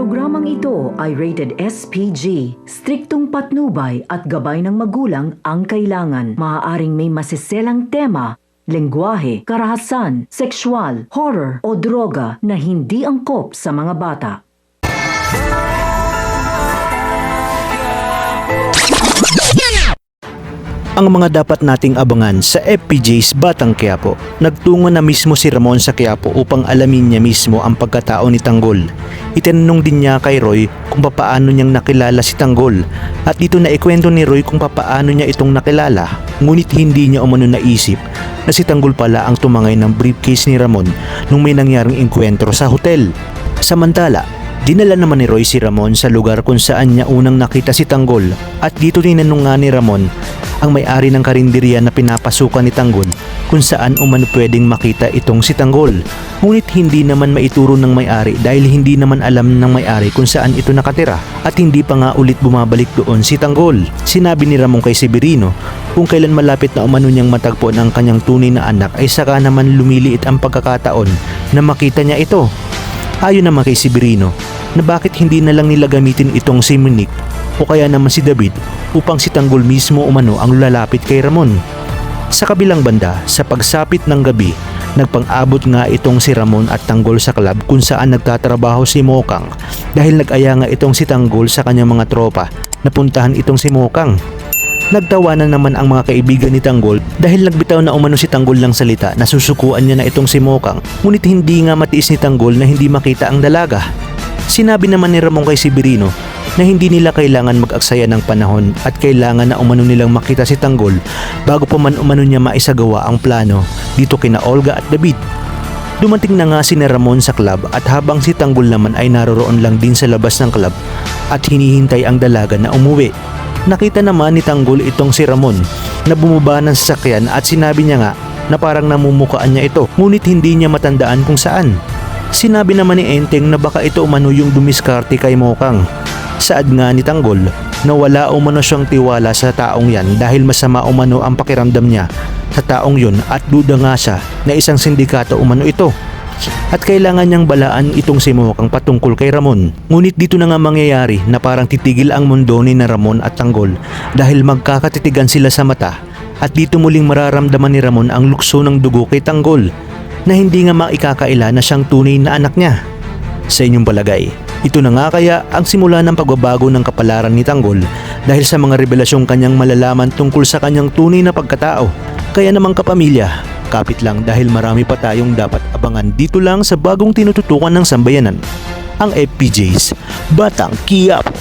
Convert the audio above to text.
Programang ito ay rated SPG. Striktong patnubay at gabay ng magulang ang kailangan. Maaaring may masiselang tema, lengguwahe, karahasan, sexual, horror o droga na hindi angkop sa mga bata. Ang mga dapat nating abangan sa FPJ's Batang Quiapo. Nagtungo na mismo si Ramon sa Quiapo upang alamin niya mismo ang pagkatao ni Tanggol. Itinanong din niya kay Roy kung papaano niyang nakilala si Tanggol at dito na ikwento ni Roy kung papaano niya itong nakilala. Ngunit hindi niya umano naisip na si Tanggol pala ang tumangay ng briefcase ni Ramon nung may nangyaring enkwentro sa hotel. Samantala, dinala naman ni Roy si Ramon sa lugar kung saan niya unang nakita si Tanggol at dito tinanong nga ni Ramon ang may-ari ng karinderya na pinapasukan ni Tanggol kung saan umano pwedeng makita itong si Tanggol. Ngunit hindi naman maituro ng may-ari dahil hindi naman alam ng may-ari kung saan ito nakatira at hindi pa nga ulit bumabalik doon si Tanggol. Sinabi ni Ramon kay Severino kung kailan malapit na umano niyang matagpo ng kanyang tunay na anak ay saka naman lumiliit ang pagkakataon na makita niya ito. Ayon naman kay Severino na bakit hindi na lang nila gamitin itong si Monique o kaya naman si David upang si Tanggol mismo umano ang lalapit kay Ramon. Sa kabilang banda, sa pagsapit ng gabi, nagpang-abot nga itong si Ramon at Tanggol sa club kung saan nagtatrabaho si Mokang dahil nag-aya nga itong si Tanggol sa kanyang mga tropa na puntahan itong si Mokang. Nagtawanan naman ang mga kaibigan ni Tanggol dahil nagbitaw na umano si Tanggol ng salita na susukuan niya na itong si Mokang, ngunit hindi nga matiis ni Tanggol na hindi makita ang dalaga. Sinabi naman ni Ramon kay Severino na hindi nila kailangan mag-aksaya ng panahon at kailangan na umano nilang makita si Tanggol bago pa man umano niya maisagawa ang plano dito kina Olga at David. Dumating na nga si Ramon sa club at habang si Tanggol naman ay naroroon lang din sa labas ng club at hinihintay ang dalaga na umuwi. Nakita naman ni Tanggol itong si Ramon na bumaba ng sasakyan at sinabi niya nga na parang namumukaan niya ito ngunit hindi niya matandaan kung saan. Sinabi naman ni Enteng na baka ito umano yung dumiskarte kay Mokang. Saad nga ni Tanggol na wala umano siyang tiwala sa taong yan dahil masama umano ang pakiramdam niya sa taong yun at duda nga siya na isang sindikato umano ito. At kailangan niyang balaan itong si Mokang patungkol kay Ramon. Ngunit dito na nga mangyayari na parang titigil ang mundo ni na Ramon at Tanggol dahil magkakatitigan sila sa mata at dito muling mararamdaman ni Ramon ang lukso ng dugo kay Tanggol na hindi nga maikakaila na siyang tunay na anak niya. Sa inyong palagay, ito na nga kaya ang simula ng pagbabago ng kapalaran ni Tanggol dahil sa mga revelasyong kanyang malalaman tungkol sa kanyang tunay na pagkatao. Kaya naman kapamilya, kapit lang dahil marami pa tayong dapat abangan dito lang sa bagong tinututukan ng sambayanan, ang FPJ's Batang Quiapo.